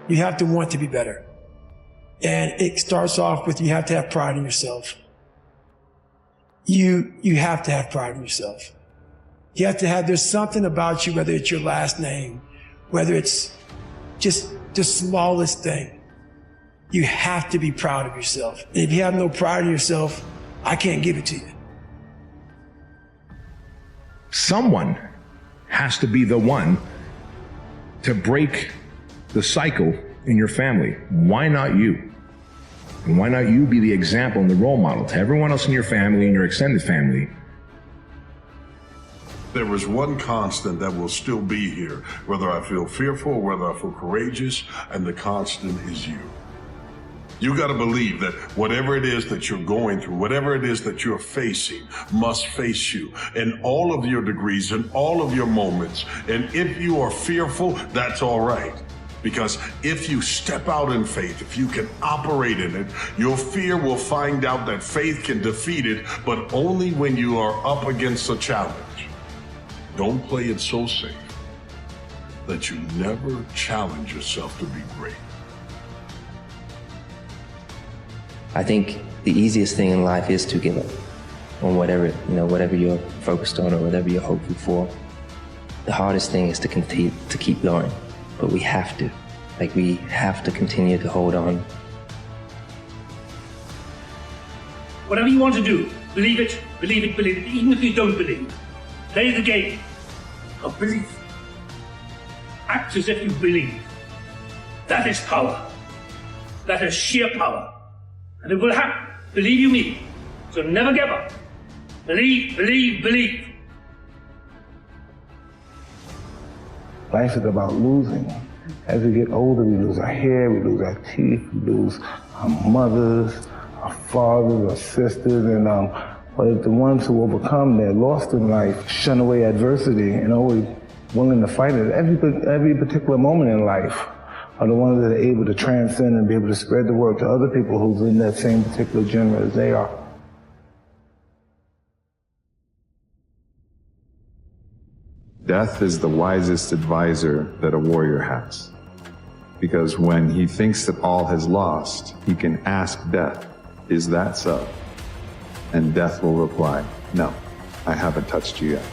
You have to want to be better. And it starts off with you have to have pride in yourself. You have to have pride in yourself. You have to have, there's something about you, whether it's your last name, whether it's just the smallest thing. You have to be proud of yourself. And if you have no pride in yourself, I can't give it to you. Someone has to be the one to break the cycle in your family. Why not you? And why not you be the example and the role model to everyone else in your family and your extended family? There is one constant that will still be here, whether I feel fearful, whether I feel courageous, and the constant is you. You got to believe that whatever it is that you're going through, whatever it is that you're facing, must face you in all of your degrees, in all of your moments. And if you are fearful, that's all right. Because if you step out in faith, if you can operate in it, your fear will find out that faith can defeat it, but only when you are up against a challenge. Don't play it so safe that you never challenge yourself to be great. I think the easiest thing in life is to give up on whatever you're focused on or whatever you're hoping for. The hardest thing is to keep going, but we have to. We have to continue to hold on. Whatever you want to do, believe it, believe it, believe it, even if you don't believe. Play the game of belief. Act as if you believe. That is power. That is sheer power. And it will happen, believe you me. So never give up. Believe, believe, believe. Life is about losing. As we get older, we lose our hair, we lose our teeth, we lose our mothers, our fathers, our sisters, and but the ones who overcome their lost in life, shun away adversity, and always willing to fight it every particular moment in life, are the ones that are able to transcend and be able to spread the word to other people who's in that same particular genre as they are. Death is the wisest advisor that a warrior has. Because when he thinks that all has lost, he can ask death, "Is that so?" And death will reply, "No, I haven't touched you yet."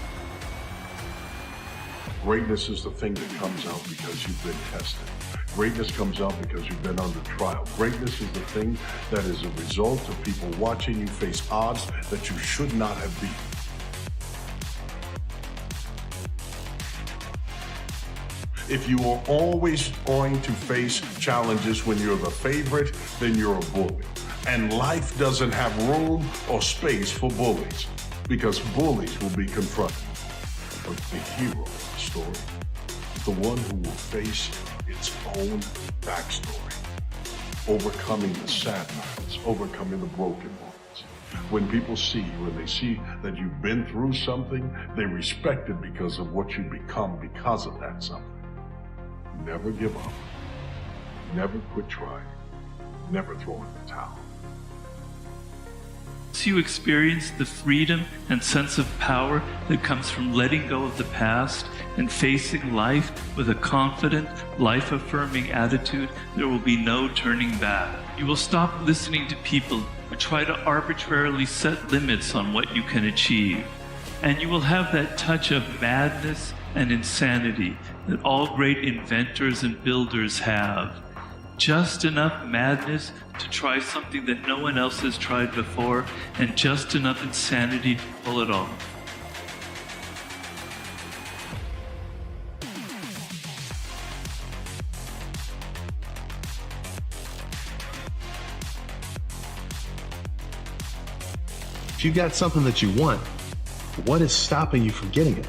Greatness is the thing that comes out because you've been tested. Greatness comes out because you've been under trial. Greatness is the thing that is a result of people watching you face odds that you should not have beaten. If you are always going to face challenges when you're the favorite, then you're a bully. And life doesn't have room or space for bullies, because bullies will be confronted. But the hero of the story is the one who will face its own backstory, overcoming the sad moments, overcoming the broken moments. When people see you and they see that you've been through something, they respect it because of what you become because of that something. Never give up. Never quit trying. Never throw in the towel. Once you experience the freedom and sense of power that comes from letting go of the past and facing life with a confident, life-affirming attitude, there will be no turning back. You will stop listening to people who try to arbitrarily set limits on what you can achieve. And you will have that touch of madness and insanity that all great inventors and builders have. Just enough madness to try something that no one else has tried before, and just enough insanity to pull it off. If you've got something that you want, what is stopping you from getting it?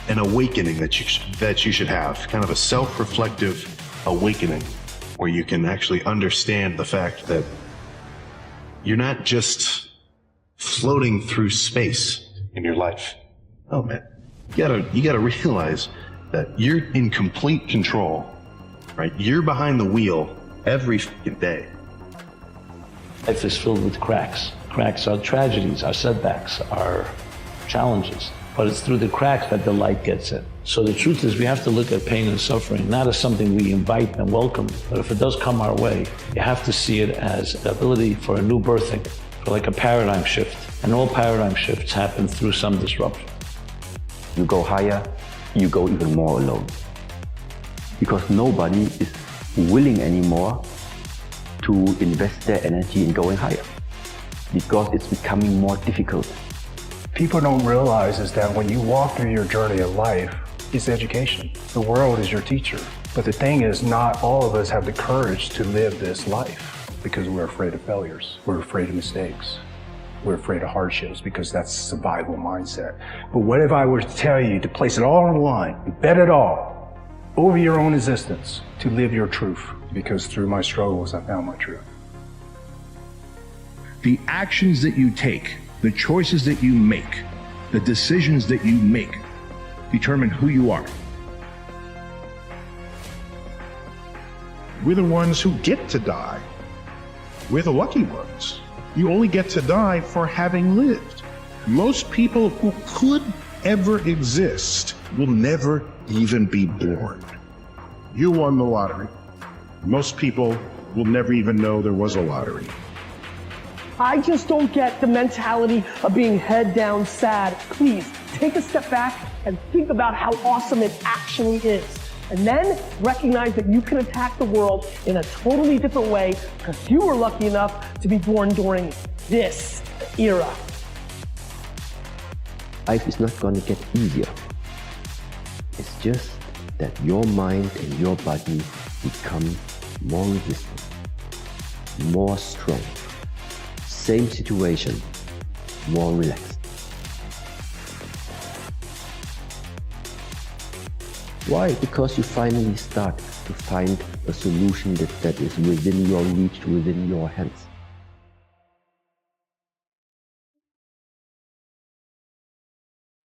An awakening that you should have, kind of a self-reflective awakening, where you can actually understand the fact that you're not just floating through space in your life. Oh man, you gotta realize that you're in complete control, right? You're behind the wheel every day. Life is filled with cracks. Cracks are tragedies, are setbacks, are challenges. but it's through the cracks that the light gets in. So the truth is we have to look at pain and suffering not as something we invite and welcome, but if it does come our way, you have to see it as the ability for a new birthing, for like a paradigm shift. And all paradigm shifts happen through some disruption. You go higher, you go even more alone. Because nobody is willing anymore to invest their energy in going higher. Because it's becoming more difficult. People don't realize is that when you walk through your journey of life, it's education. The world is your teacher. But the thing is, not all of us have the courage to live this life because we're afraid of failures. We're afraid of mistakes. We're afraid of hardships because that's survival mindset. But what if I were to tell you to place it all on the line, bet it all over your own existence to live your truth? Because through my struggles, I found my truth. The actions that you take, the choices that you make, the decisions that you make determine who you are. We're the ones who get to die. We're the lucky ones. You only get to die for having lived. Most people who could ever exist will never even be born. You won the lottery. Most people will never even know there was a lottery. I just don't get the mentality of being head down sad. Please take a step back and think about how awesome it actually is. And then recognize that you can attack the world in a totally different way because you were lucky enough to be born during this era. Life is not going to get easier. It's just that your mind and your body become more resistant, more strong. Same situation, more relaxed. Why? Because you finally start to find a solution that is within your reach, within your hands.